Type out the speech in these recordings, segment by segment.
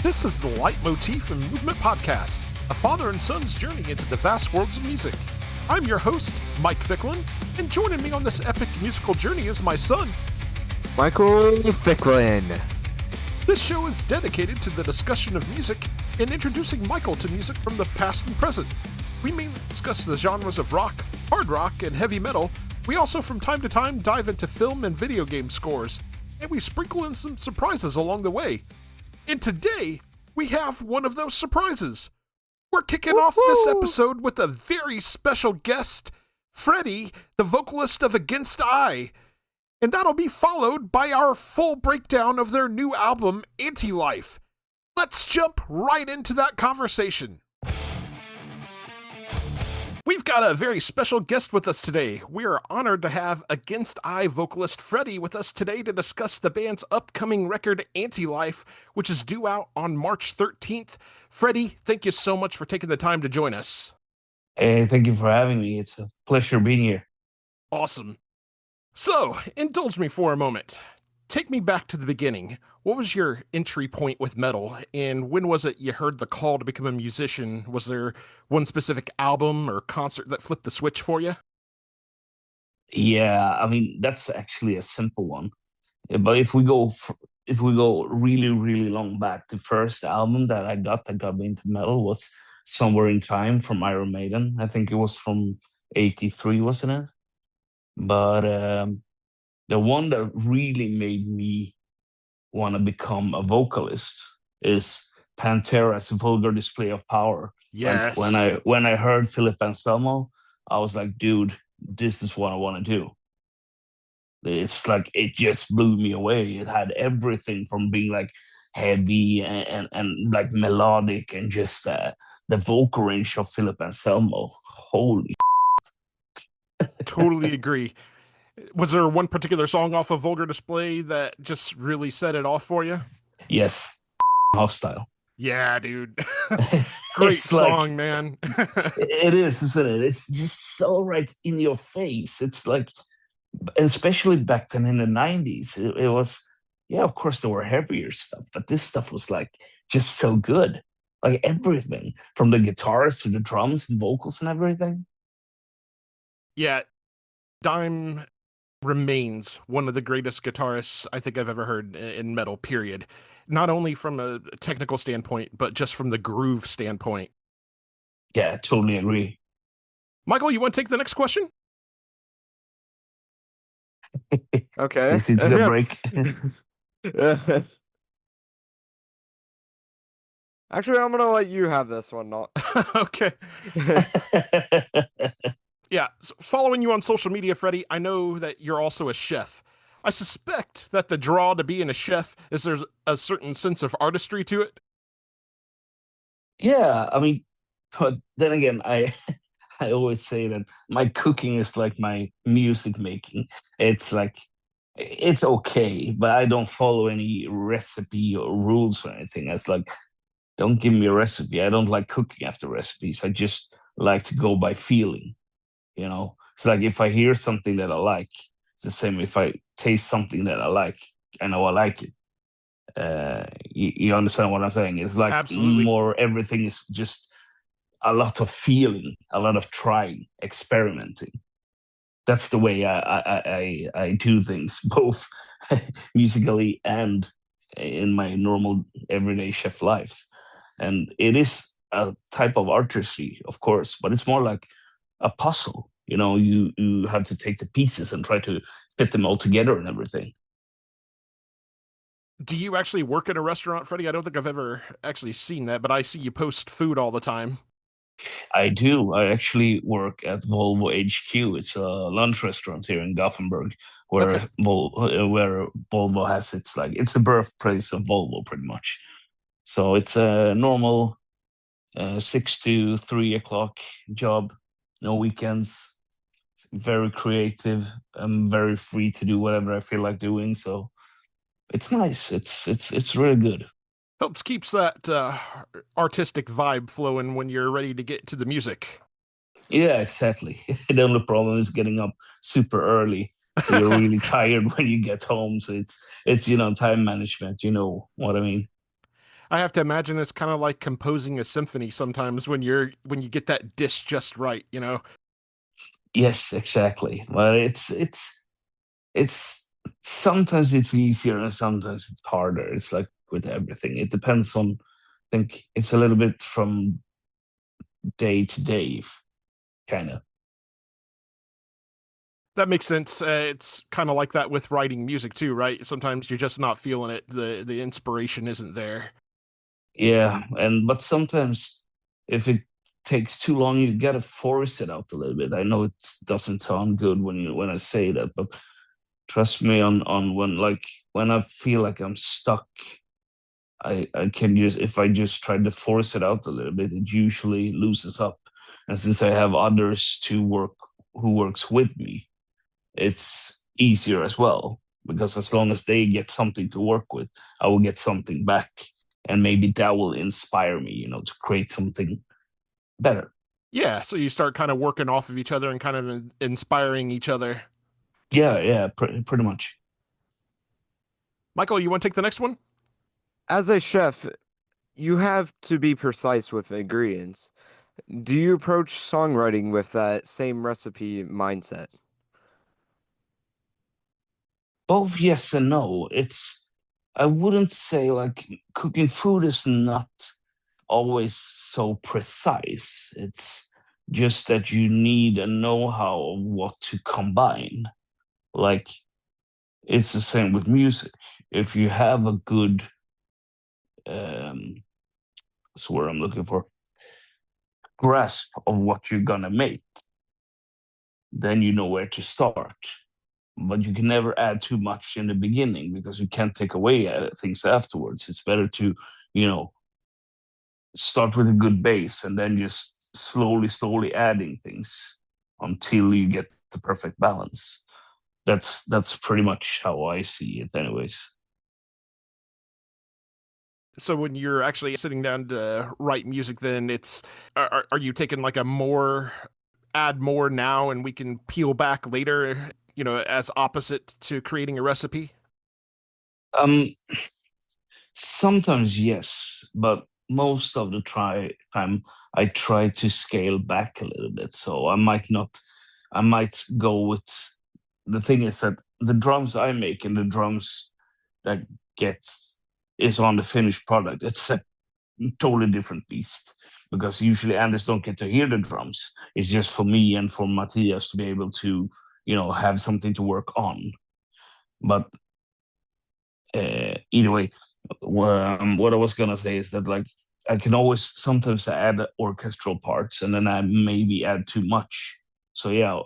This is the Leitmotif and Movement podcast, a father and son's journey into the vast worlds of music. I'm your host, Mike Ficklin, and joining me on this epic musical journey is my son, Michael Ficklin. This show is dedicated to the discussion of music and introducing Michael to music from the past and present. We mainly discuss the genres of rock, hard rock, and heavy metal. We also from time to time dive into film and video game scores, and we sprinkle in some surprises along the way. And today, we have one of those surprises. We're kicking off this episode with a very special guest, Freddie, the vocalist of Against I. And that'll be followed by our full breakdown of their new album, Anti-Life. Let's jump right into that conversation. We've got a very special guest with us today. We are honored to have Against I vocalist Freddie with us today to discuss the band's upcoming record, Anti-Life, which is due out on March 13th. Freddie, thank you so much for taking the time to join us. Hey, thank you for having me. It's a pleasure being here. Awesome. So, indulge me for a moment. Take me back to the beginning. What was your entry point with metal, and when was it you heard the call to become a musician? Was there one specific album or concert that flipped the switch for you? Yeah, I mean that's actually a simple one. But if we go really really long back, the first album that I got that got me into metal was Somewhere in Time from Iron Maiden. I think it was from '83, wasn't it? But the one that really made me want to become a vocalist is Pantera's Vulgar Display of Power. Yes. Like when I heard Philip Anselmo, I was like, dude, this is what I want to do. It's like it just blew me away. It had everything from being like heavy and like melodic, and just the vocal range of Philip Anselmo. Holy Totally agree. Was there one particular song off of Vulgar Display that just really set it off for you? yes, Hostile. Yeah, dude. Great It's song, like, man. it is, isn't it? It's just so right in your face. It's like, especially back then in the 90s, it was, yeah, of course there were heavier stuff, but this stuff was like just so good. Like everything from the guitars to the drums and vocals and everything. Yeah, Dime remains one of the greatest guitarists I think I've ever heard in metal, period. Not only from a technical standpoint, but just from the groove standpoint. Yeah, I totally agree. Michael, you want to take the next question? Okay. This is a break. Actually, I'm gonna let you have this one. Not Okay. Yeah, so following you on social media, Freddie, I know that you're also a chef. I suspect that the draw to being a chef is there's a certain sense of artistry to it. Yeah, I mean, but then again, I always say that my cooking is like my music making. It's like it's okay, but I don't follow any recipe or rules or anything. It's like, don't give me a recipe. I don't like cooking after recipes. I just like to go by feeling. You know, it's like if I hear something that I like, it's the same. If I taste something that I like, I know I like it. You understand what I'm saying? It's like Absolutely. more everything is just a lot of feeling, a lot of trying, experimenting. That's the way I do things, both musically and in my normal everyday chef life. And it is a type of artistry, of course, but it's more like a puzzle. You know, you have to take the pieces and try to fit them all together and everything. Do you actually work at a restaurant, Freddie? I don't think I've ever actually seen that, but I see you post food all the time. I do. I actually work at Volvo HQ. It's a lunch restaurant here in Gothenburg, where Okay. where Volvo has it's the birthplace of Volvo, pretty much. So it's a normal 6 to 3 o'clock job, no weekends. Very creative. I'm very free to do whatever I feel like doing. So it's nice. It's really good. Helps keeps that artistic vibe flowing when you're ready to get to the music. Yeah, exactly. The only problem is getting up super early, so you're really tired when you get home. So it's time management. You know what I mean? I have to imagine it's kind of like composing a symphony sometimes when you get that dish just right, you know. Yes, exactly. Well, it's sometimes it's easier and sometimes it's harder. It's like with everything. It depends on. I think it's a little bit from day to day, kind of. That makes sense. It's kind of like that with writing music too, right? Sometimes you're just not feeling it. The inspiration isn't there. Yeah, and but sometimes if it takes too long, you gotta force it out a little bit. I know it doesn't sound good when I say that, but trust me on when I feel like I'm stuck, I can just if I just try to force it out a little bit, it usually loosens up. And since I have others to work who works with me, it's easier as well because as long as they get something to work with, I will get something back, and maybe that will inspire me, to create something better. Yeah, so you start kind of working off of each other and kind of inspiring each other. Yeah, yeah, pretty much. Michael, you want to take the next one? As a chef, you have to be precise with ingredients. Do you approach songwriting with that same recipe mindset? Both yes and no. I wouldn't say like cooking food is not always so precise. It's just that you need a know-how of what to combine. Like it's the same with music. If you have a good that's what I'm looking for, grasp of what you're gonna make, then you know where to start. But you can never add too much in the beginning because you can't take away things afterwards. It's better to, you know, start with a good base and then just slowly adding things until you get the perfect balance. That's pretty much how I see it, anyways. So when you're actually sitting down to write music, then are you taking like a more add more now and we can peel back later, as opposite to creating a recipe? Um, Sometimes yes, but most of the time I try to scale back a little bit. So I might not, I might go with the thing is that the drums I make and the drums that gets is on the finished product. It's a totally different beast because usually Anders don't get to hear the drums. It's just for me and for Matthias to be able to, have something to work on. But either way, what I was gonna say is that like I can always sometimes add orchestral parts and then I maybe add too much. So yeah,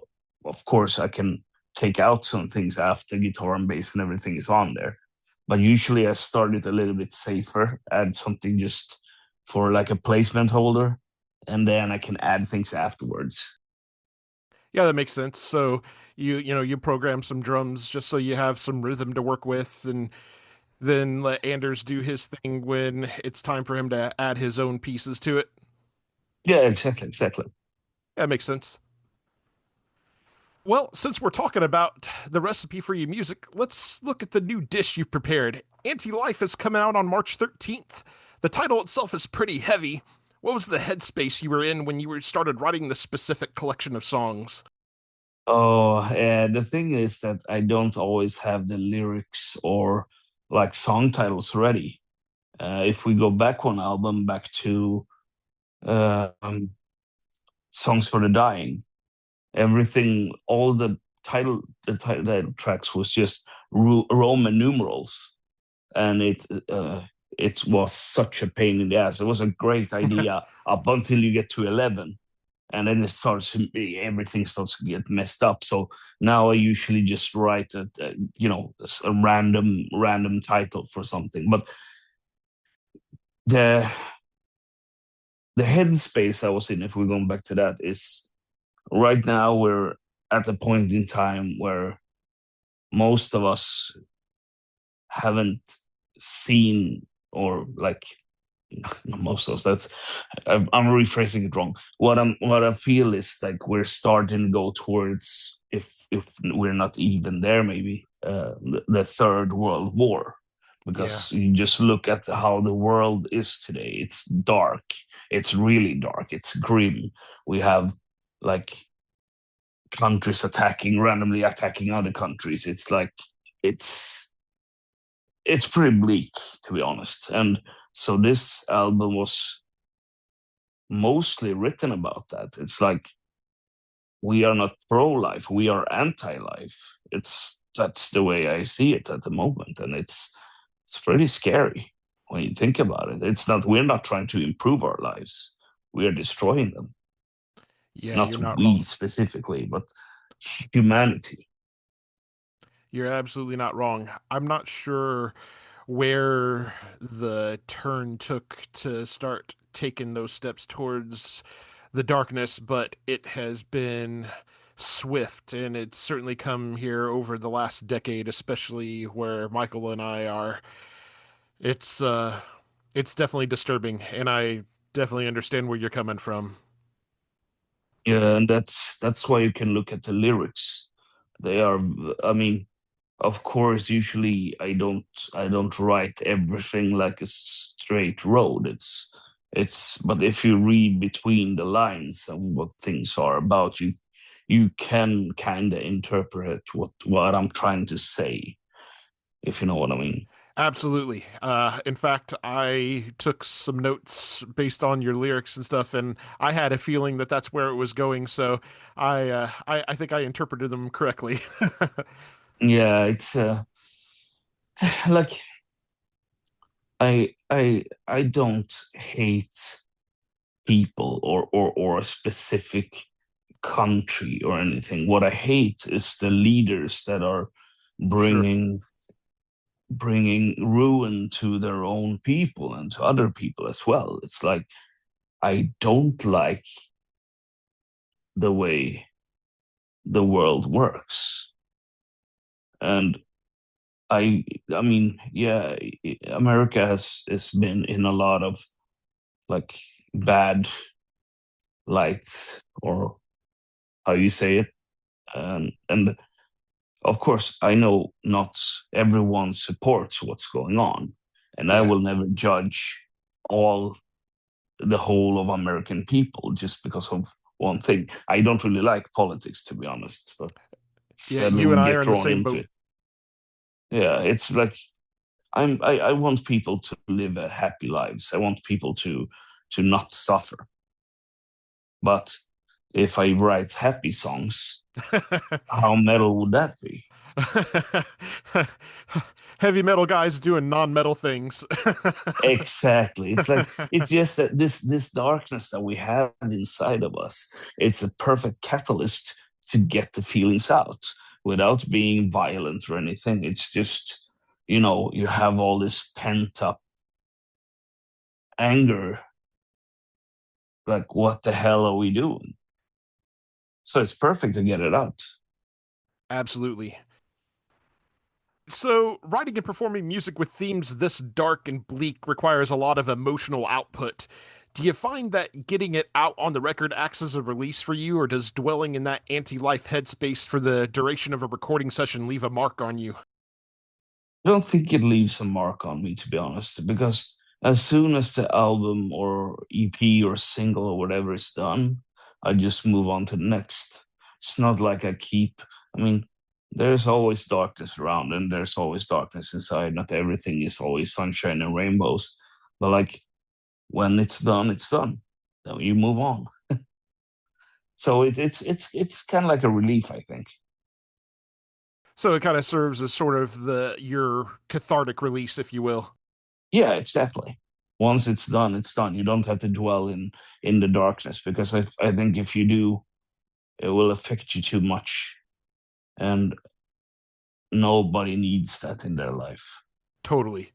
of course I can take out some things after guitar and bass and everything is on there. But usually I start it a little bit safer, add something just for like a placement holder, and then I can add things afterwards. Yeah, that makes sense. So you program some drums just so you have some rhythm to work with, and then let Anders do his thing when it's time for him to add his own pieces to it. Yeah, exactly. That makes sense. Well, since we're talking about the recipe for your music, let's look at the new dish you've prepared. Anti Life is coming out on March 13th. The title itself is pretty heavy. What was the headspace you were in when you started writing this specific collection of songs? Oh, the thing is that I don't always have the lyrics or like song titles ready. If we go back one album, back to uh, um, Songs for the Dying, everything, all the title tracks was just Roman numerals, and it was such a pain in the ass. It was a great idea up until you get to 11, and then everything starts to get messed up. So now I usually just write a random title for something. But the the headspace I was in, if we're going back to that, is right now we're at a point in time where most of us haven't seen or like not most of us. I'm rephrasing it wrong. What I feel is like we're starting to go towards, if we're not even there, maybe the third world war, Yeah. because you just look at how the world is today. It's dark. It's really dark. It's grim. We have like countries randomly attacking other countries. It's like it's it's pretty bleak, to be honest. And so this album was mostly written about that. It's like we are not pro-life, we are anti-life. That's the way I see it at the moment, and it's pretty scary when you think about it. It's not We're not trying to improve our lives, we are destroying them. Yeah, Not you're not we wrong. specifically, but humanity. You're absolutely not wrong. I'm not sure where the turn took to start taking those steps towards the darkness, but it has been swift, and it's certainly come here over the last decade, especially where Michael and I are. It's uh it's definitely disturbing, and I definitely understand where you're coming from. Yeah, and that's why you can look at the lyrics. They are, I mean, of course, usually I don't write everything like a straight road. But if you read between the lines and what things are about, you can kind of interpret what I'm trying to say, if you know what I mean. Absolutely. In fact, I took some notes based on your lyrics and stuff, and I had a feeling that that's where it was going. So I think I interpreted them correctly. Yeah, it's like I don't hate people or a specific country or anything. What I hate is the leaders that are Sure. bringing bringing ruin to their own people and to other people as well. It's like I don't like the way the world works. And I mean, yeah, America has been in a lot of like bad lights, or how you say it. And of course, I know not everyone supports what's going on, and I Yeah. will never judge all the whole of American people just because of one thing. I don't really like politics, to be honest, but Yeah, sadly you and we I are get in the drawn same into boat. it. Yeah, it's like I want people to live a happy lives. I want people to not suffer. But if I write happy songs, how metal would that be? Heavy metal guys doing non-metal things. Exactly. It's just that this darkness that we have inside of us, it's a perfect catalyst to get the feelings out without being violent or anything. It's just, you have all this pent up anger. Like, what the hell are we doing? So it's perfect to get it out. Absolutely. So, writing and performing music with themes this dark and bleak requires a lot of emotional output. Do you find that getting it out on the record acts as a release for you, or does dwelling in that anti life headspace for the duration of a recording session leave a mark on you? I don't think it leaves a mark on me, to be honest, because as soon as the album or EP or single or whatever is done, I just move on to the next. It's not like I mean, there's always darkness around and there's always darkness inside. Not everything is always sunshine and rainbows. But like when it's done, it's done. Then you move on. So it's kind of like a relief, I think. So it kind of serves as sort of the your cathartic release, if you will. Yeah, exactly. Once it's done, it's done. You don't have to dwell in the darkness, because I think if you do, it will affect you too much, and nobody needs that in their life. Totally.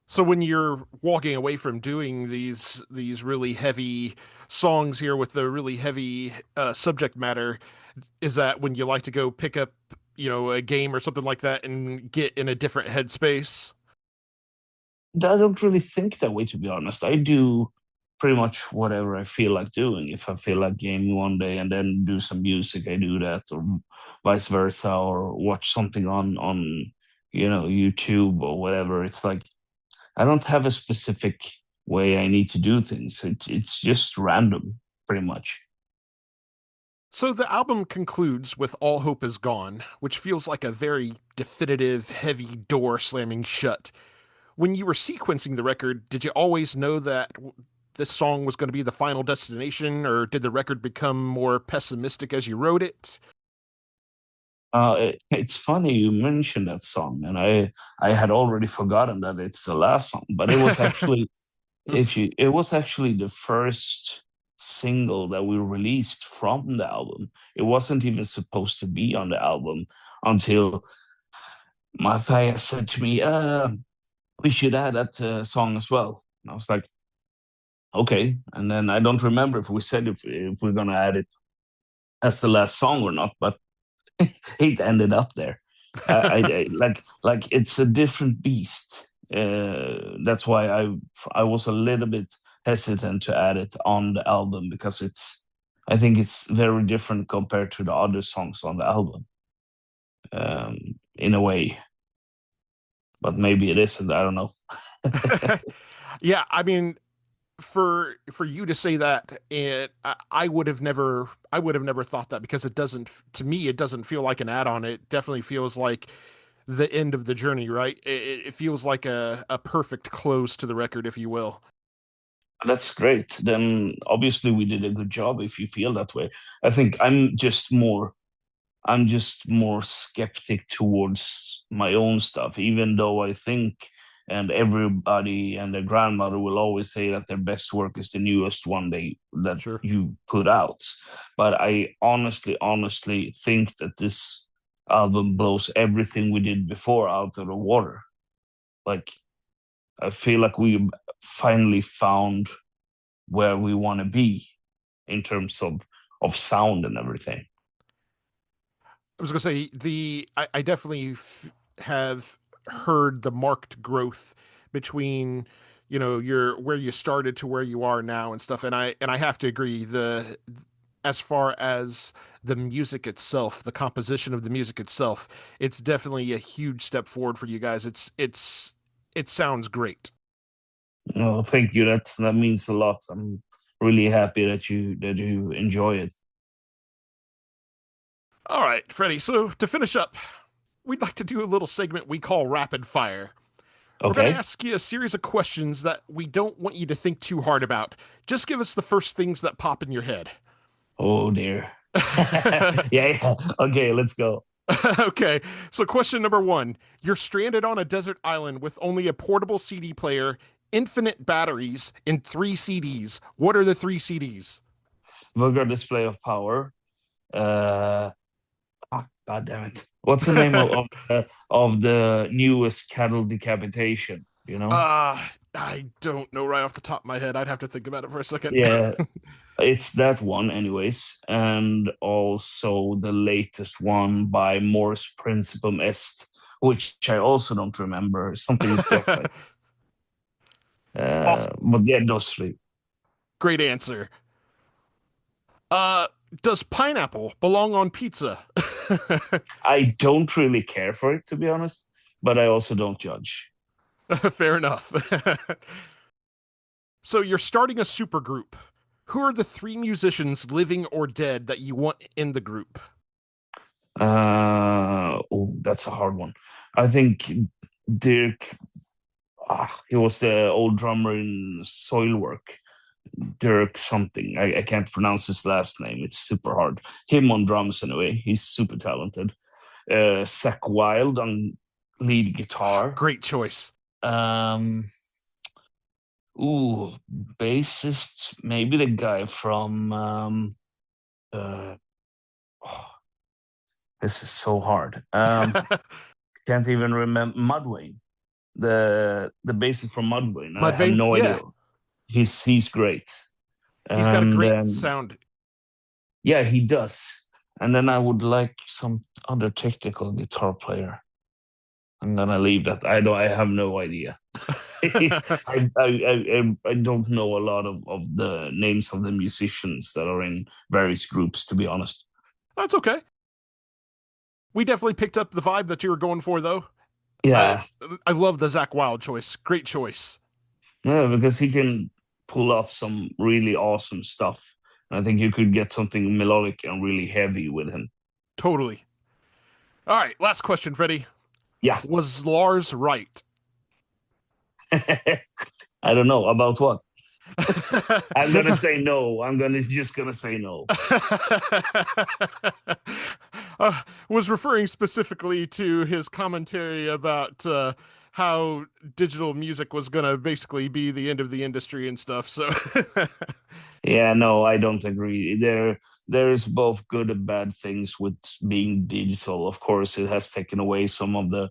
So when you're walking away from doing these really heavy songs here with the really heavy subject matter, is that when you like to go pick up, a game or something like that and get in a different headspace? I don't really think that way, to be honest. I do pretty much whatever I feel like doing. If I feel like gaming one day and then do some music, I do that, or vice versa, or watch something on YouTube or whatever. It's like I don't have a specific way I need to do things. It's just random, pretty much. So the album concludes with All Hope Is Gone, which feels like a very definitive, heavy door slamming shut. When you were sequencing the record, did you always know that this song was going to be the final destination, or did the record become more pessimistic as you wrote it? It's funny you mentioned that song, and I had already forgotten that it's the last song, but it was actually it was actually the first single that we released from the album. It wasn't even supposed to be on the album until Matthias said to me, we should add that song as well. And I was like, okay. And then I don't remember if we said if we're gonna add it as the last song or not, but it ended up there. I like it's a different beast. That's why I was a little bit hesitant to add it on the album, because I think it's very different compared to the other songs on the album, in a way. But maybe it isn't. I don't know. Yeah, I mean, for you to say that, I would have never thought that, because it doesn't, to me, it doesn't feel like an add-on. It definitely feels like the end of the journey, right? It feels like a perfect close to the record, if you will. That's great. Then obviously we did a good job if you feel that way. I think I'm just more skeptic towards my own stuff, even though I think, and everybody and their grandmother will always say that their best work is the newest one that Sure. you put out. But I honestly think that this album blows everything we did before out of the water. Like, I feel like we finally found where we want to be in terms of sound and everything. I was gonna say I definitely have heard the marked growth between your where you started to where you are now and stuff, and I have to agree, the as far as the music itself, the composition of the music itself, it's definitely a huge step forward for you guys. It sounds great. Oh, thank you. That means a lot. I'm really happy that you enjoy it. All right, Freddie. So to finish up, we'd like to do a little segment we call Rapid Fire. We're going to Okay. ask you a series of questions that we don't want you to think too hard about. Just give us the first things that pop in your head. Oh dear. Yeah. Okay, let's go. Okay, so question number one. You're stranded on a desert island with only a portable CD player, infinite batteries, and 3 CDs. What are the 3 CDs? Vulgar display of power. Uh, God damn it. What's the name of the newest cattle decapitation? You know? I don't know right off the top of my head. I'd have to think about it for a second. Yeah, it's that one, anyways, and also the latest one by Morse Principum Est, which I also don't remember. Something with death. Awesome. But yeah, those three. Great answer. Uh, does pineapple belong on pizza? I don't really care for it, to be honest, but I also don't judge. Fair enough. So you're starting a supergroup. Who are the 3 musicians, living or dead, that you want in the group? Oh, that's a hard one. I think Dirk, he was the old drummer in Soilwork. Dirk something. I can't pronounce his last name. It's super hard. Him on drums anyway. He's super talented. Zach Wild on lead guitar. Great choice. Um, bassist, maybe the guy from uh, oh, this is so hard. Can't even remember Mudvayne. The bassist from Mudvayne. I have Mudvayne? no Yeah. idea. He's great. He's got a And great sound. yeah, he does. And then I would like some other technical guitar player. I'm gonna leave that. I have no idea. I don't know a lot of the names of the musicians that are in various groups, to be honest. That's okay. We definitely picked up the vibe that you were going for, though. Yeah, I love the Zach Wild choice. Great choice. yeah, because he can pull off some really awesome stuff. And I think you could get something melodic and really heavy with him. Totally. All right, last question, Freddie. Yeah. Was Lars right? I don't know about what. I'm gonna say no. Just gonna say no. Was referring specifically to his commentary about how digital music was going to basically be the end of the industry and stuff. So, Yeah, no, I don't agree. There is both good and bad things with being digital. Of course, it has taken away some of the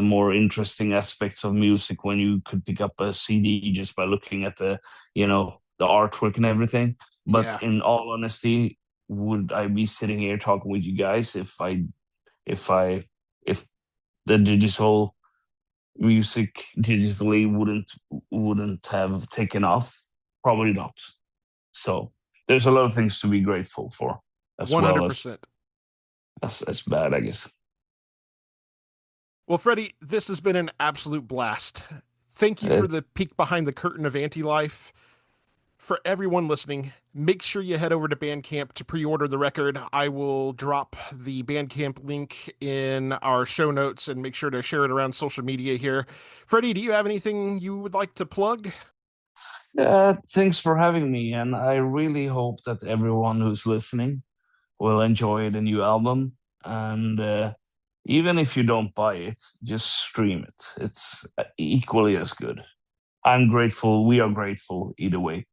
more interesting aspects of music when you could pick up a CD just by looking at the artwork and everything. But yeah. in all honesty, would I be sitting here talking with you guys if the digital music digitally wouldn't have taken off? Probably not. So there's a lot of things to be grateful for, as 100%. well as bad, I guess. Well, Freddie, this has been an absolute blast. Thank you for the peek behind the curtain of Anti-Life. For everyone listening, make sure you head over to Bandcamp to pre-order the record. I will drop the Bandcamp link in our show notes and make sure to share it around social media here. Freddie, do you have anything you would like to plug? Thanks for having me, and I really hope that everyone who's listening will enjoy the new album. And even if you don't buy it, just stream it. It's equally as good. I'm grateful. We are grateful either way.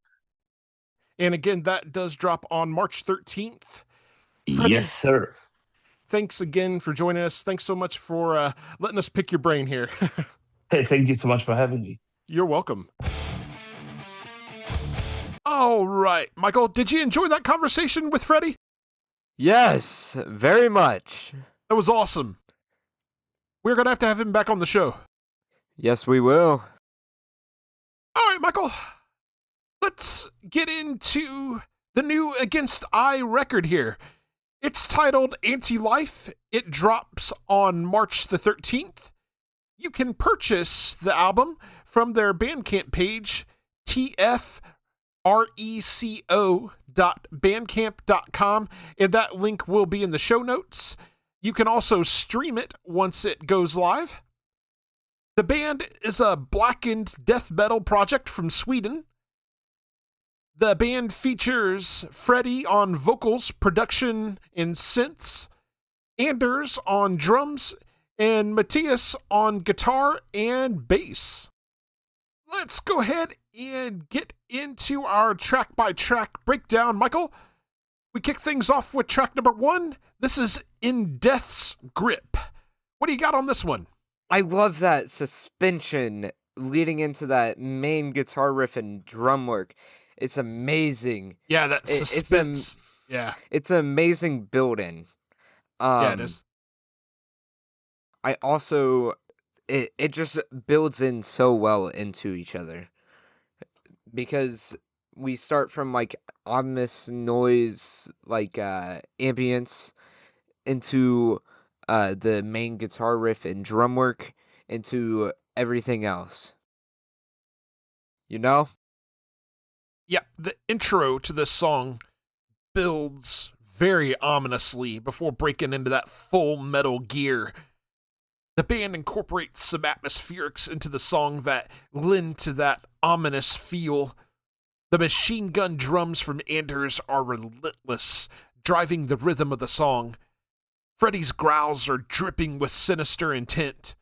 And again, that does drop on March 13th. Freddie, yes, sir. Thanks again for joining us. Thanks so much for letting us pick your brain here. Hey, thank you so much for having me. You're welcome. All right, Michael, did you enjoy that conversation with Freddie? Yes, very much. That was awesome. We're going to have him back on the show. Yes, we will. All right, Michael. Let's get into the new Against I record here. It's titled Anti-Life. It drops on March the 13th. You can purchase the album from their Bandcamp page, tfreco.bandcamp.com, and that link will be in the show notes. You can also stream it once it goes live. The band is a Blackened death metal project from Sweden. The band features Freddie on vocals, production, and synths, Anders on drums, and Matthias on guitar and bass. Let's go ahead and get into our track-by-track breakdown. Michael, we kick things off with track number 1. This is In Death's Grip. What do you got on this one? I love that suspension leading into that main guitar riff and drum work. It's amazing. Yeah, that suspense. It's an amazing build-in. Yeah, it is. I also, it just builds in so well into each other. Because we start from, like, ominous noise, like, ambience, into the main guitar riff and drum work, into everything else. You know? Yeah, the intro to this song builds very ominously before breaking into that full metal gear. The band incorporates some atmospherics into the song that lend to that ominous feel. The machine gun drums from Anders are relentless, driving the rhythm of the song. Freddie's growls are dripping with sinister intent.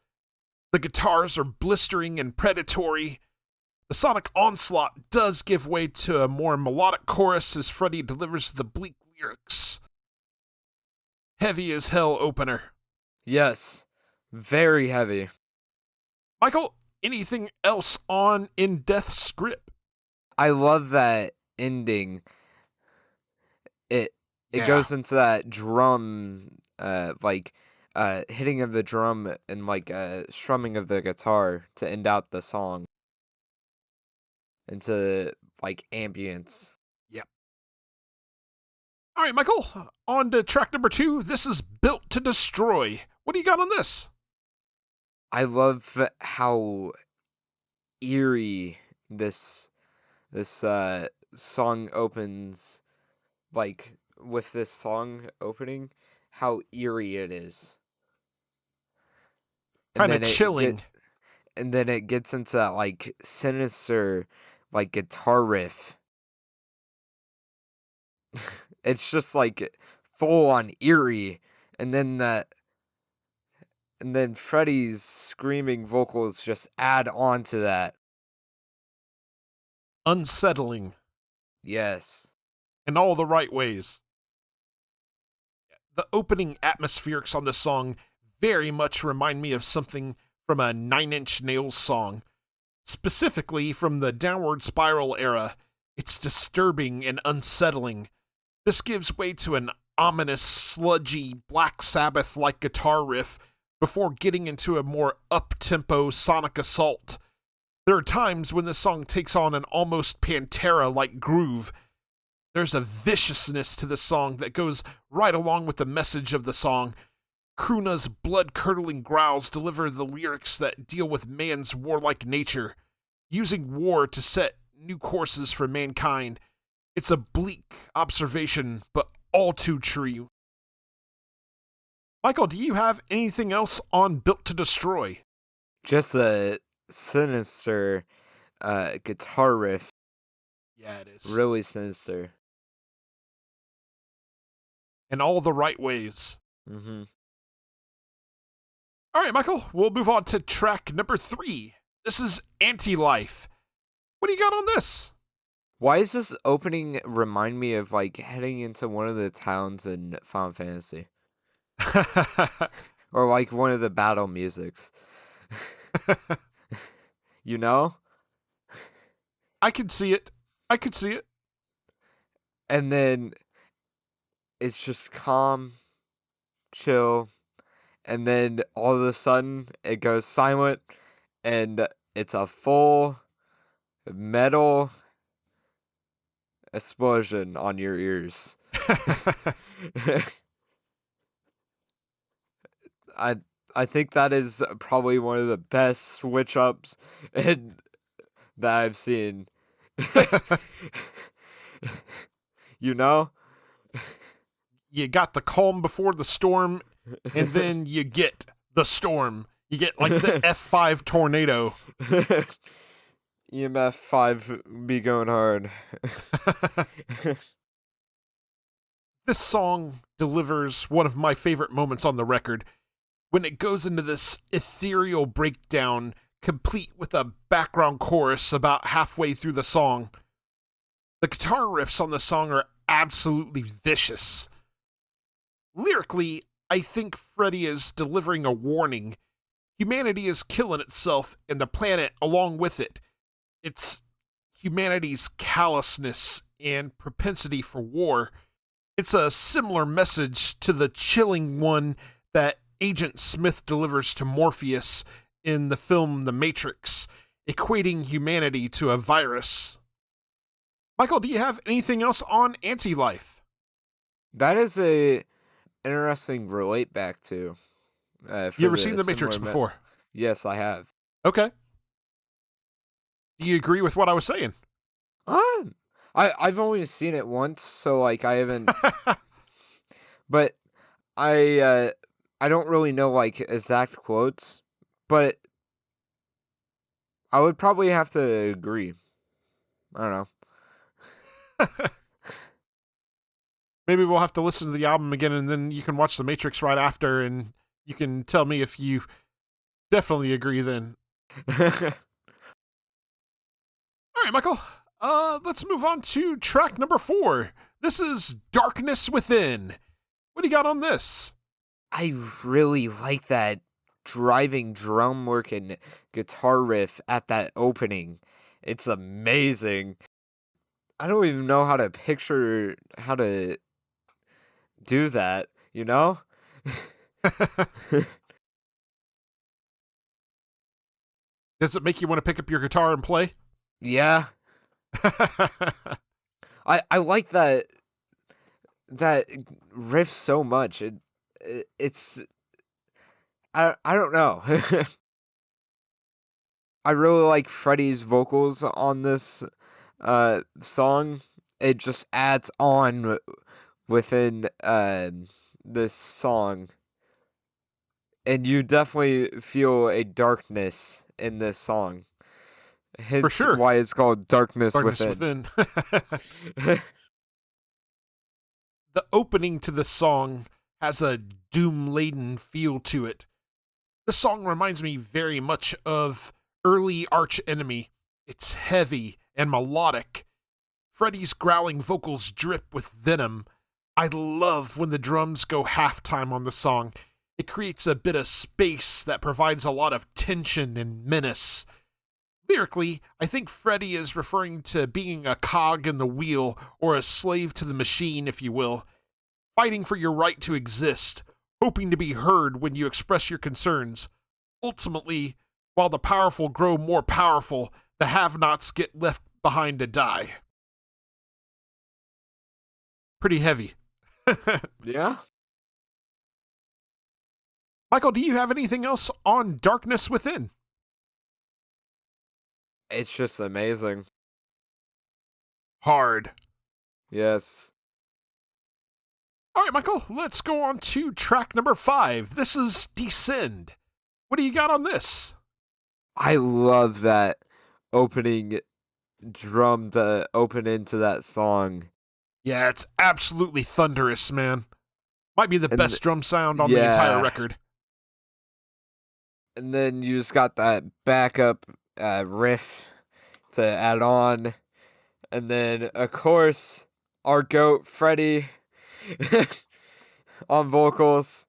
The guitars are blistering and predatory. The sonic onslaught does give way to a more melodic chorus as Freddie delivers the bleak lyrics. Heavy as hell opener. Yes, very heavy. Michael, anything else on In Death's Grip? I love that ending. It goes into that drum, hitting of the drum and strumming of the guitar to end out the song. Into ambience. Yep. All right, Michael, on to track number 2. This is Built to Destroy. What do you got on this? I love how eerie this song opens, like with this song opening, how eerie it is. And Kind of then chilling. it gets into that, like, sinister, like, guitar riff. It's just like full on eerie, and then Freddie's screaming vocals just add on to that. Unsettling Yes. in all the right ways. The opening atmospherics on this song very much remind me of something from a Nine Inch Nails song, specifically from the Downward Spiral era. It's disturbing and unsettling. This gives way to an ominous, sludgy, Black Sabbath-like guitar riff before getting into a more up-tempo sonic assault. There are times when this song takes on an almost Pantera-like groove. There's a viciousness to this song that goes right along with the message of the song. Croona's blood-curdling growls deliver the lyrics that deal with man's warlike nature, using war to set new courses for mankind. It's a bleak observation, but all too true. Michael, do you have anything else on Built to Destroy? Just a sinister guitar riff. Yeah, it is. Really sinister. In all the right ways. Mm-hmm. All right, Michael, we'll move on to track number 3. This is Anti-Life. What do you got on this? Why does this opening remind me of, like, heading into one of the towns in Final Fantasy? Or, like, one of the battle musics. You know? I could see it. And then it's just calm, chill, and then all of a sudden it goes silent, and it's a full metal explosion on your ears. I think that is probably one of the best switch ups that I've seen. You know? You got the calm before the storm, and then you get the storm. You get like the F5 tornado. EMF 5 be going hard. This song delivers one of my favorite moments on the record when it goes into this ethereal breakdown, complete with a background chorus about halfway through the song. The guitar riffs on the song are absolutely vicious. Lyrically, I think Freddie is delivering a warning. Humanity is killing itself and the planet along with it. It's humanity's callousness and propensity for war. It's a similar message to the chilling one that Agent Smith delivers to Morpheus in the film The Matrix, equating humanity to a virus. Michael, do you have anything else on Anti-Life? That is a interesting relate back to. You ever seen The Matrix before? Yes, I have. Okay. Do you agree with what I was saying? I've only seen it once, so like I haven't. But I don't really know like exact quotes, but I would probably have to agree. I don't know. Maybe we'll have to listen to the album again, and then you can watch The Matrix right after, and you can tell me if you definitely agree then. All right, Michael. Let's move on to track number 4. This is Darkness Within. What do you got on this? I really like that driving drum work and guitar riff at that opening. It's amazing. I don't even know how to picture how to do that, you know? Does it make you want to pick up your guitar and play? Yeah. I like that riff so much. It's I don't know. I really like Freddie's vocals on this song. It just adds on within this song. And you definitely feel a darkness in this song. For Hence sure. why it's called Darkness Darkness Within. Within. The opening to the song has a doom-laden feel to it. The song reminds me very much of early Arch Enemy. It's heavy and melodic. Freddie's growling vocals drip with venom. I love when the drums go halftime on the song. It creates a bit of space that provides a lot of tension and menace. Lyrically, I think Freddie is referring to being a cog in the wheel, or a slave to the machine, if you will, fighting for your right to exist, hoping to be heard when you express your concerns. Ultimately, while the powerful grow more powerful, the have-nots get left behind to die. Pretty heavy. Yeah? Michael, do you have anything else on Darkness Within? It's just amazing. Hard. Yes. All right, Michael, let's go on to track number 5. This is Descend. What do you got on this? I love that opening drum to open into that song. Yeah, it's absolutely thunderous, man. Might be the And best drum sound on the entire record. And then you just got that backup riff to add on. And then, of course, our GOAT, Freddie, on vocals.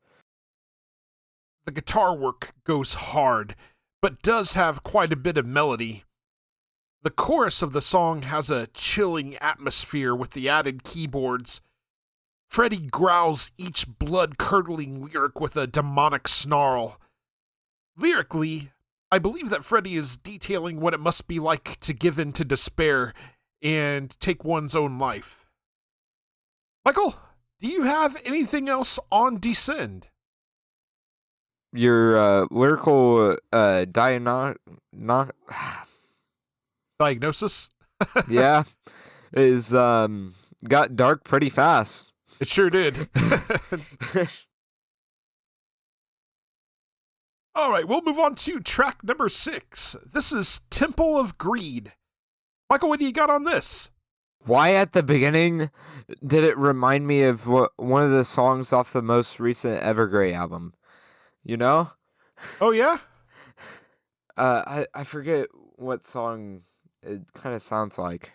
The guitar work goes hard, but does have quite a bit of melody. The chorus of the song has a chilling atmosphere with the added keyboards. Freddie growls each blood-curdling lyric with a demonic snarl. Lyrically, I believe that Freddie is detailing what it must be like to give in to despair and take one's own life. Michael, do you have anything else on Descend? Your lyrical Diagnosis? yeah, is got dark pretty fast. It sure did. All right, we'll move on to track number 6. This is Temple of Greed. Michael, what do you got on this? Why at the beginning did it remind me of one of the songs off the most recent Evergrey album? You know? Oh, yeah? I forget what song it kind of sounds like.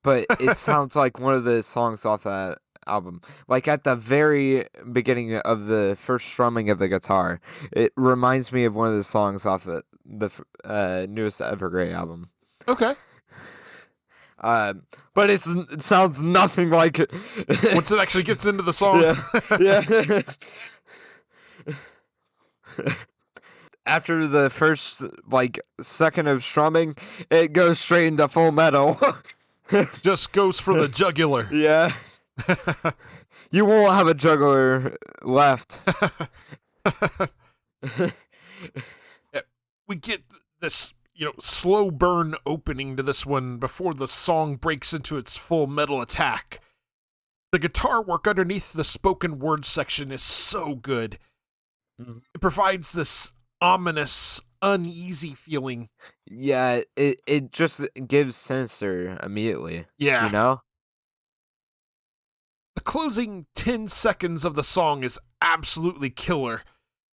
But it sounds like one of the songs off that album. Like at the very beginning of the first strumming of the guitar, it reminds me of one of the songs off the newest Evergrey album. Okay. But it sounds nothing like it. Once it actually gets into the song. Yeah. After the first, second of strumming, it goes straight into full metal. Just goes for the jugular. Yeah. You won't have a jugular left. We get this, slow burn opening to this one before the song breaks into its full metal attack. The guitar work underneath the spoken word section is so good. Mm-hmm. It provides this ominous, uneasy feeling. Yeah, it just gives sinister immediately. Yeah. You know? The closing 10 seconds of the song is absolutely killer.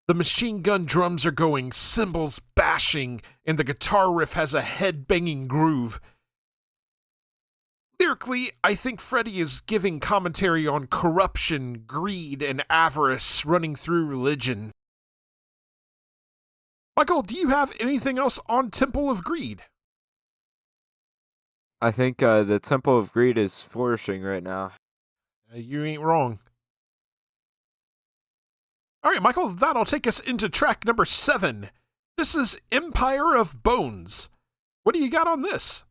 The machine gun drums are going, cymbals bashing, and the guitar riff has a head-banging groove. Lyrically, I think Freddie is giving commentary on corruption, greed, and avarice running through religion. Michael, do you have anything else on Temple of Greed? I think the Temple of Greed is flourishing right now. You ain't wrong. All right, Michael, that'll take us into track number 7. This is Empire of Bones. What do you got on this?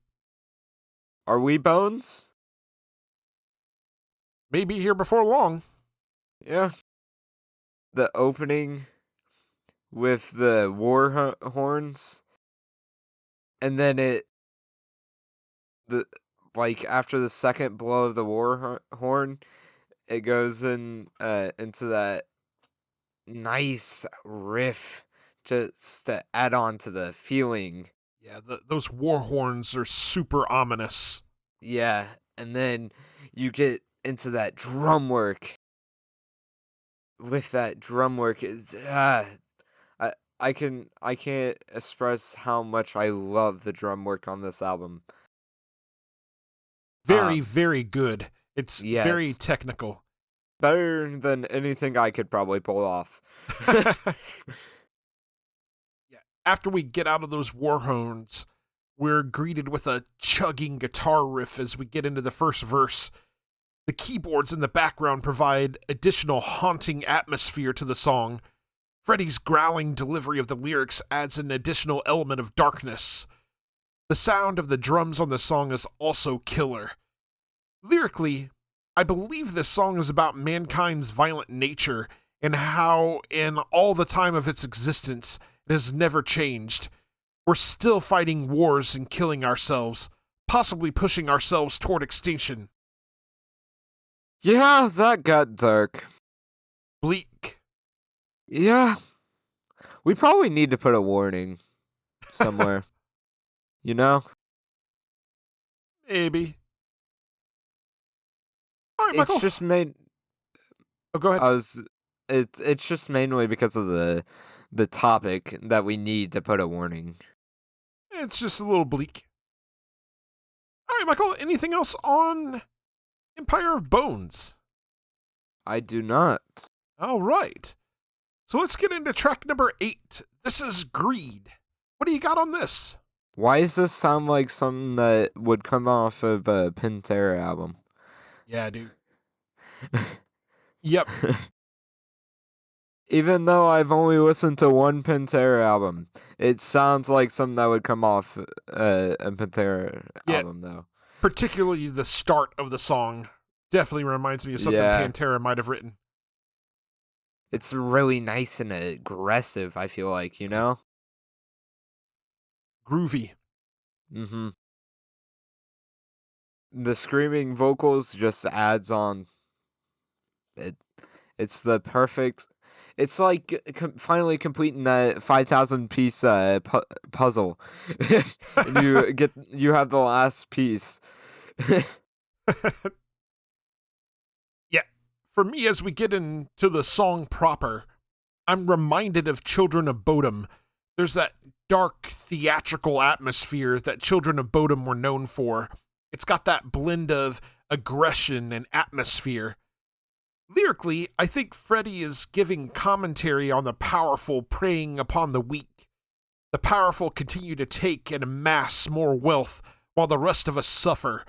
Are we Bones? Maybe here before long. Yeah. The opening with the war horns. and then the like after the second blow of the war horn, it goes into that nice riff just to add on to the feeling. Yeah, those war horns are super ominous. Yeah, and then you get into that drum work. With that drum work, I can't express how much I love the drum work on this album. Very, very good. It's yes. very technical. Better than anything I could probably pull off. Yeah. After we get out of those war horns, we're greeted with a chugging guitar riff as we get into the first verse. The keyboards in the background provide additional haunting atmosphere to the song. Freddie's growling delivery of the lyrics adds an additional element of darkness. The sound of the drums on the song is also killer. Lyrically, I believe this song is about mankind's violent nature and how, in all the time of its existence, it has never changed. We're still fighting wars and killing ourselves, possibly pushing ourselves toward extinction. Yeah, that got dark. Bleak. Yeah. We probably need to put a warning somewhere. You know? Maybe. All right, Michael. It's just made. Oh, go ahead. It's just mainly because of the topic that we need to put a warning. It's just a little bleak. All right, Michael. Anything else on Empire of Bones? I do not. All right. So let's get into track number 8. This is Greed. What do you got on this? Why does this sound like something that would come off of a Pantera album? Yeah, dude. Yep. Even though I've only listened to one Pantera album, it sounds like something that would come off a Pantera album, though. Particularly the start of the song definitely reminds me of something Pantera might have written. It's really nice and aggressive, I feel like, you know? Groovy. Mm-hmm. The screaming vocals just adds on. It's the perfect. It's like finally completing that 5,000 piece puzzle. And you have the last piece. Yeah, for me, as we get into the song proper, I'm reminded of Children of Bodom. There's that dark theatrical atmosphere that Children of Bodom were known for. It's got that blend of aggression and atmosphere. Lyrically, I think Freddie is giving commentary on the powerful preying upon the weak. The powerful continue to take and amass more wealth while the rest of us suffer.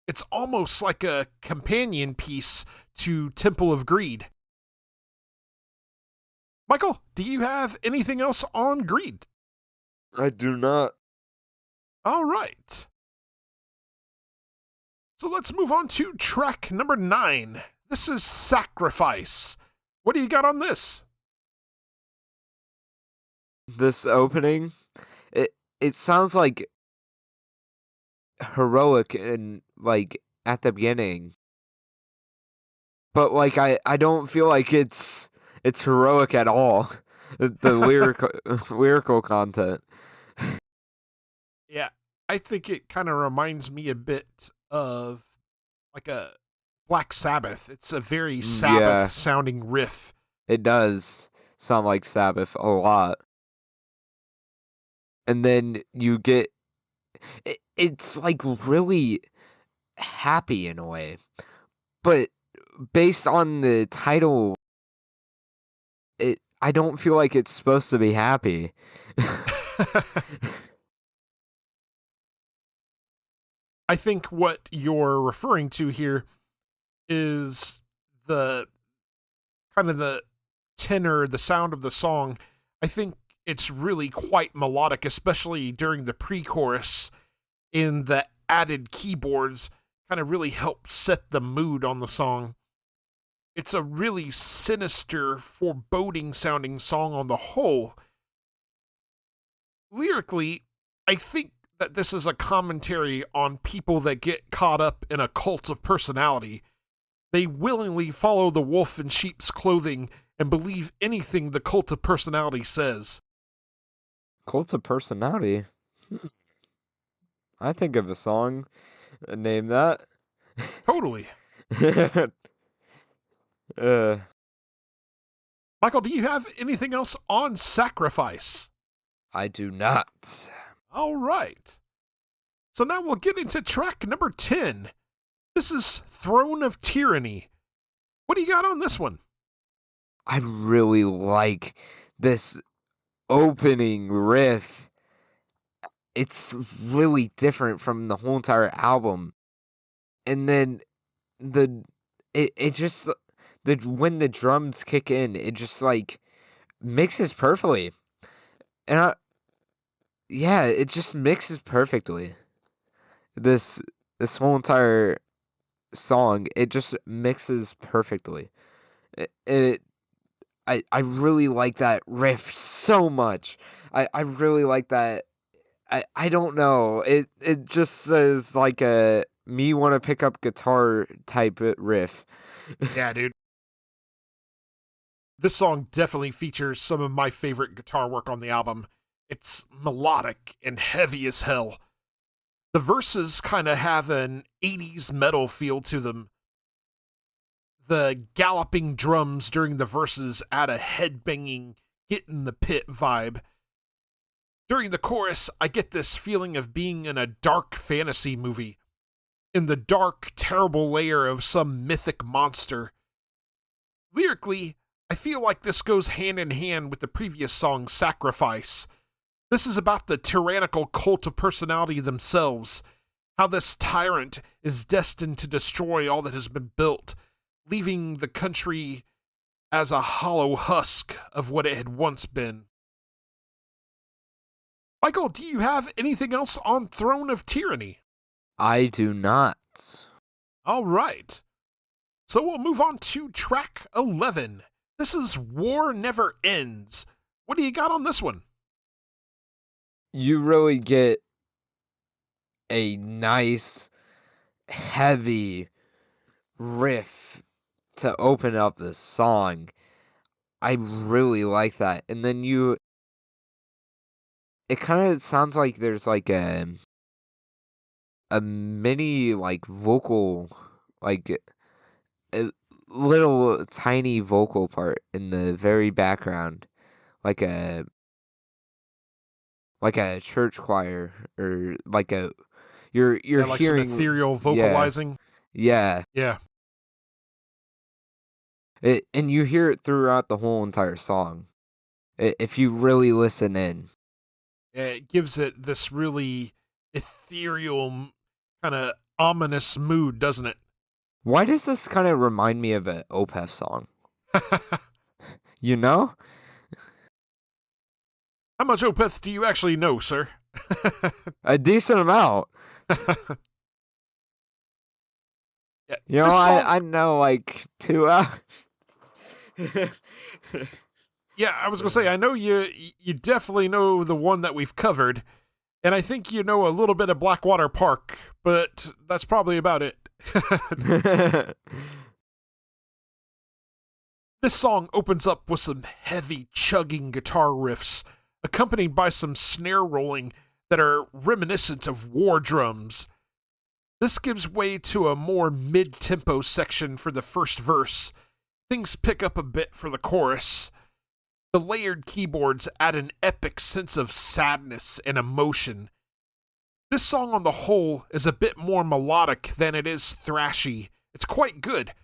It's almost like a companion piece to Temple of Greed. Michael, do you have anything else on Greed? I do not. All right. So let's move on to track number 9. This is Sacrifice. What do you got on this? This opening, it sounds like heroic and like at the beginning. But like I don't feel like it's heroic at all. The lyrical content. Yeah, I think it kind of reminds me a bit of like a Black Sabbath. It's a very Sabbath-sounding riff. It does sound like Sabbath a lot. And then you get... It's like really happy in a way. But based on the title, I don't feel like it's supposed to be happy. I think what you're referring to here is the kind of the tenor, the sound of the song. I think it's really quite melodic, especially during the pre-chorus, and the added keyboards kind of really help set the mood on the song. It's a really sinister, foreboding sounding song on the whole. Lyrically, I think that this is a commentary on people that get caught up in a cult of personality. They willingly follow the wolf in sheep's clothing and believe anything the cult of personality says. Cult of personality? I think of a song. Name that. Totally. Michael, do you have anything else on Sacrifice? I do not. All right. So now we'll get into track number 10. This is Throne of Tyranny. What do you got on this one? I really like this opening riff. It's really different from the whole entire album. And then when the drums kick in, it just like mixes perfectly. And it just mixes perfectly. This whole entire song, it just mixes perfectly. I really like that riff so much. I really like that. I don't know. It just says like a me want to pick up guitar type riff. Yeah, dude. This song definitely features some of my favorite guitar work on the album. It's melodic and heavy as hell. The verses kind of have an 80s metal feel to them. The galloping drums during the verses add a headbanging, get in the pit vibe. During the chorus, I get this feeling of being in a dark fantasy movie, in the dark, terrible lair of some mythic monster. Lyrically, I feel like this goes hand in hand with the previous song, Sacrifice. This is about the tyrannical cult of personality themselves, how this tyrant is destined to destroy all that has been built, leaving the country as a hollow husk of what it had once been. Michael, do you have anything else on Throne of Tyranny? I do not. All right. So we'll move on to track 11. This is War Never Ends. What do you got on this one? You really get a nice, heavy riff to open up the song. I really like that. And then it kind of sounds like there's like a mini like vocal, like a little tiny vocal part in the very background, like a church choir, or like you're like hearing some ethereal vocalizing. Yeah. And you hear it throughout the whole entire song, if you really listen in. It gives it this really ethereal, kind of ominous mood, doesn't it? Why does this kind of remind me of an Opeth song? You know? How much Opeth do you actually know, sir? A decent amount. Yeah, You know, this song- I know like 2 hours. Yeah, I was going to say, I know you definitely know the one that we've covered, and I think you know a little bit of Blackwater Park, but that's probably about it. This song opens up with some heavy chugging guitar riffs, accompanied by some snare rolling that are reminiscent of war drums. This gives way to a more mid-tempo section for the first verse. Things pick up a bit for the chorus. The layered keyboards add an epic sense of sadness and emotion. This song on the whole is a bit more melodic than it is thrashy. It's quite good.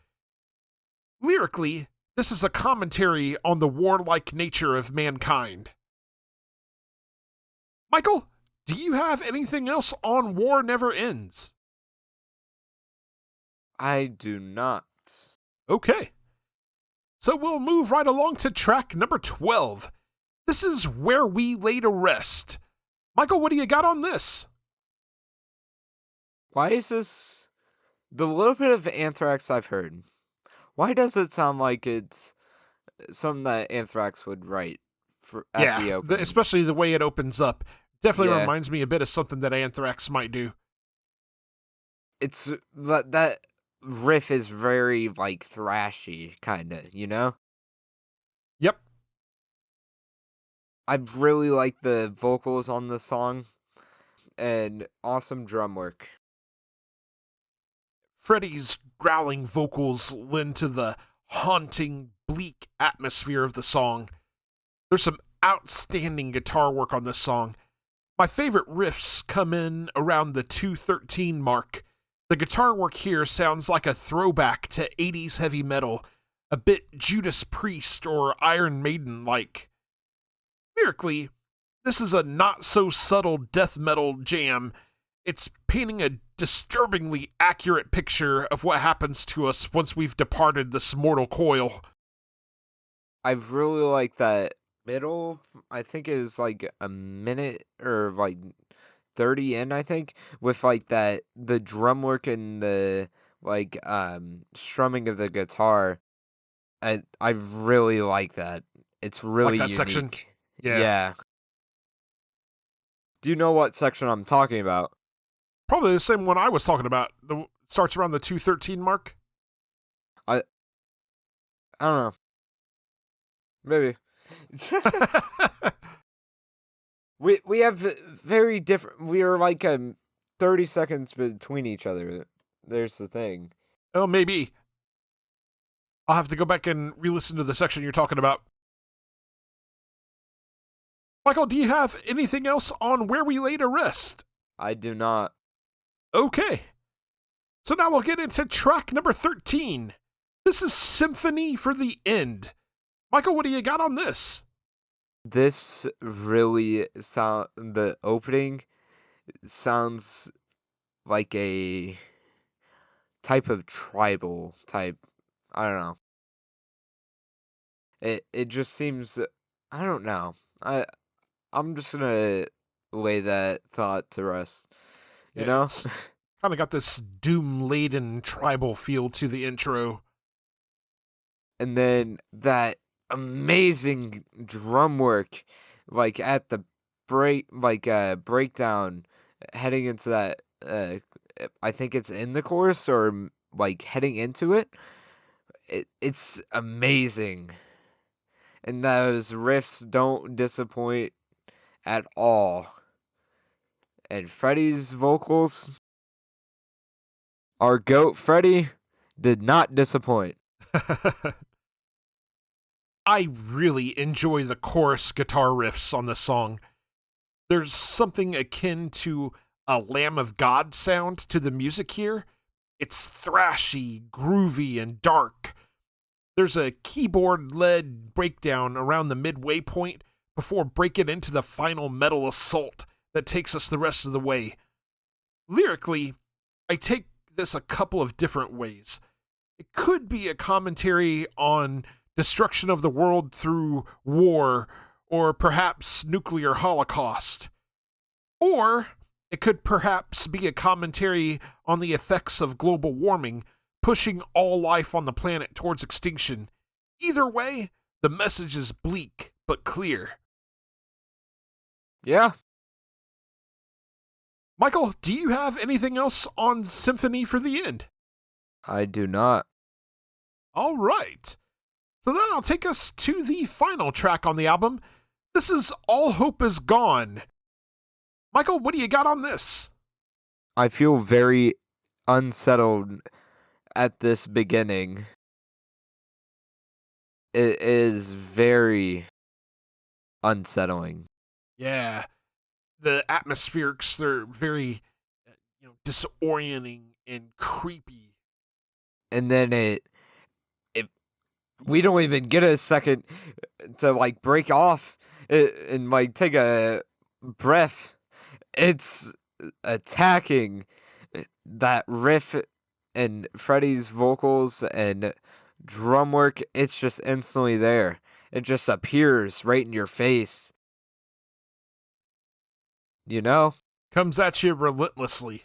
Lyrically, this is a commentary on the warlike nature of mankind. Michael, do you have anything else on War Never Ends? I do not. Okay. So we'll move right along to track number 12. This is Where We Lay to Rest. Michael, what do you got on this? Why is this... The little bit of Anthrax I've heard, why does it sound like it's something that Anthrax would write at the opening? Especially the way it opens up. Definitely Yeah. reminds me a bit of something that Anthrax might do. It's that riff is very like thrashy kind of, you know? Yep. I really like the vocals on the song and awesome drum work. Freddie's growling vocals lend to the haunting, bleak atmosphere of the song. There's some outstanding guitar work on this song. My favorite riffs come in around the 2:13 mark. The guitar work here sounds like a throwback to 80s heavy metal, a bit Judas Priest or Iron Maiden like. Lyrically, this is a not-so-subtle death metal jam. It's painting a disturbingly accurate picture of what happens to us once we've departed this mortal coil. I really like that middle, I think it was like a minute or like 30 in, I think, with like that the drum work and the like strumming of the guitar. I really like that. It's really Like that unique. section? Yeah. Yeah. Do you know what section I'm talking about? Probably the same one I was talking about. The starts around the 2:13 mark. I don't know. Maybe. We have very different. We are like 30 seconds between each other. There's the thing. Oh, maybe. I'll have to go back and re-listen to the section you're talking about. Michael, do you have anything else on Where We Lay to Rest? I do not. Okay. So now we'll get into track number 13. This is Symphony for the End. Michael, what do you got on this? This really the opening sounds like a type of tribal type. I don't know. It just seems, I don't know. I'm just gonna lay that thought to rest. You know? It's kind of got this doom-laden tribal feel to the intro. And then that amazing drum work, like at the breakdown, heading into that. I think it's in the chorus or like heading into it. It's amazing, and those riffs don't disappoint at all. And Freddie's vocals, our goat Freddie, did not disappoint. I really enjoy the chorus guitar riffs on this song. There's something akin to a Lamb of God sound to the music here. It's thrashy, groovy, and dark. There's a keyboard-led breakdown around the midway point before breaking into the final metal assault that takes us the rest of the way. Lyrically, I take this a couple of different ways. It could be a commentary on destruction of the world through war, or perhaps nuclear holocaust. Or it could perhaps be a commentary on the effects of global warming, pushing all life on the planet towards extinction. Either way, the message is bleak but clear. Yeah. Michael, do you have anything else on Symphony for the End? I do not. All right. So then I'll take us to the final track on the album. This is All Hope Is Gone. Michael, what do you got on this? I feel very unsettled at this beginning. It is very unsettling. Yeah. The atmospherics, they're very disorienting and creepy. And then it we don't even get a second to like break off and like take a breath. It's attacking that riff and Freddie's vocals and drum work. It's just instantly there. It just appears right in your face. You know? Comes at you relentlessly.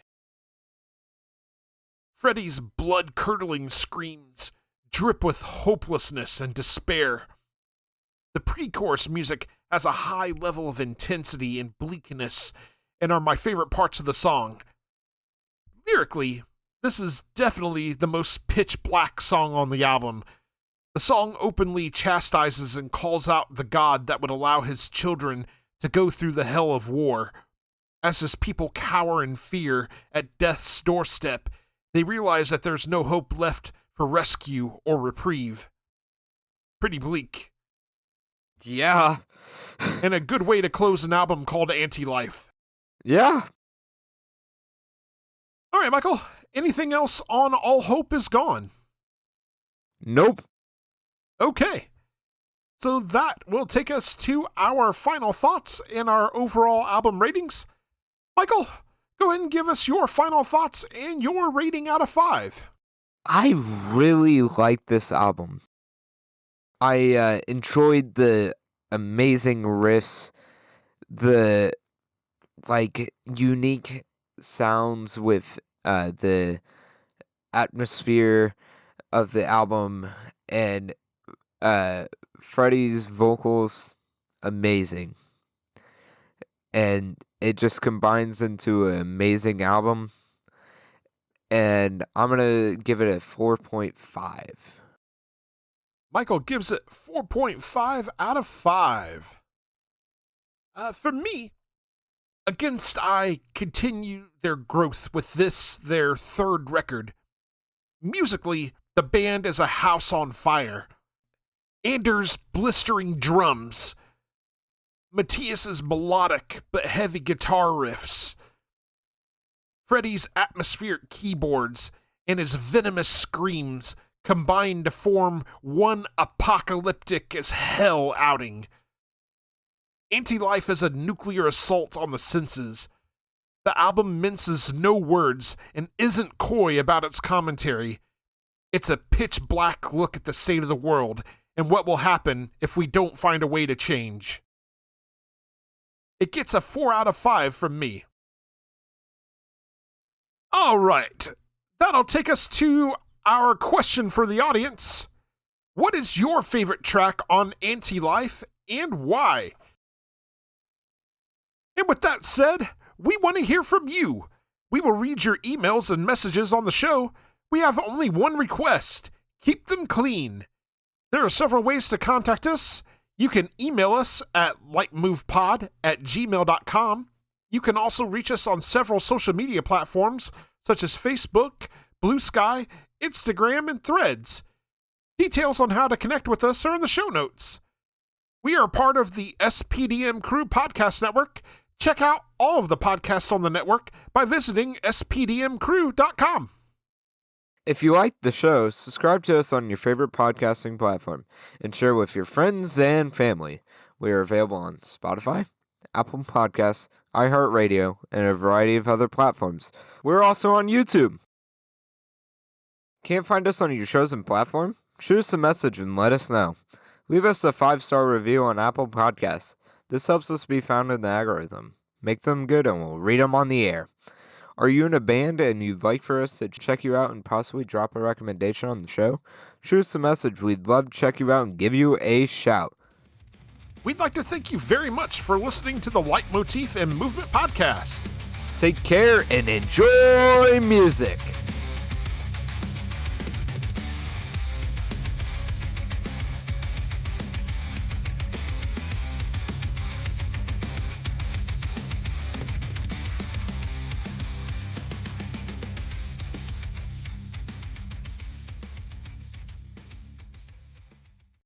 Freddie's blood-curdling screams drip with hopelessness and despair. The pre-chorus music has a high level of intensity and bleakness and are my favorite parts of the song. Lyrically, this is definitely the most pitch black song on the album. The song openly chastises and calls out the God that would allow his children to go through the hell of war. As his people cower in fear at death's doorstep, they realize that there's no hope left for rescue or reprieve. Pretty bleak. Yeah. And a good way to close an album called Anti-Life. Yeah. All right, Michael, anything else on All Hope Is Gone? Nope. Okay. So that will take us to our final thoughts and our overall album ratings. Michael, go ahead and give us your final thoughts and your rating out of 5. I really like this album. I enjoyed the amazing riffs, the unique sounds with the atmosphere of the album, and Freddie's vocals, amazing. And it just combines into an amazing album. And I'm going to give it a 4.5. Michael gives it 4.5 out of 5. For me, Against I continue their growth with this, their third record. Musically, the band is a house on fire. Anders' blistering drums, Matthias's melodic but heavy guitar riffs, Freddie's atmospheric keyboards, and his venomous screams combine to form one apocalyptic as hell outing. Anti-Life is a nuclear assault on the senses. The album minces no words and isn't coy about its commentary. It's a pitch black look at the state of the world and what will happen if we don't find a way to change. It gets a 4 out of 5 from me. All right, that'll take us to our question for the audience. What is your favorite track on Anti-Life and why? And with that said, we want to hear from you. We will read your emails and messages on the show. We have only one request. Keep them clean. There are several ways to contact us. You can email us at lightmovepod@gmail.com. You can also reach us on several social media platforms such as Facebook, Blue Sky, Instagram, and Threads. Details on how to connect with us are in the show notes. We are part of the SPDM Crew Podcast Network. Check out all of the podcasts on the network by visiting spdmcrew.com. If you like the show, subscribe to us on your favorite podcasting platform and share with your friends and family. We are available on Spotify, Apple Podcasts, iHeartRadio, and a variety of other platforms. We're also on YouTube. Can't find us on your chosen platform? Shoot us a message and let us know. Leave us a 5-star review on Apple Podcasts. This helps us be found in the algorithm. Make them good and we'll read them on the air. Are you in a band and you'd like for us to check you out and possibly drop a recommendation on the show? Shoot us a message. We'd love to check you out and give you a shout. We'd like to thank you very much for listening to the Leitmotif and Movement podcast. Take care and enjoy music.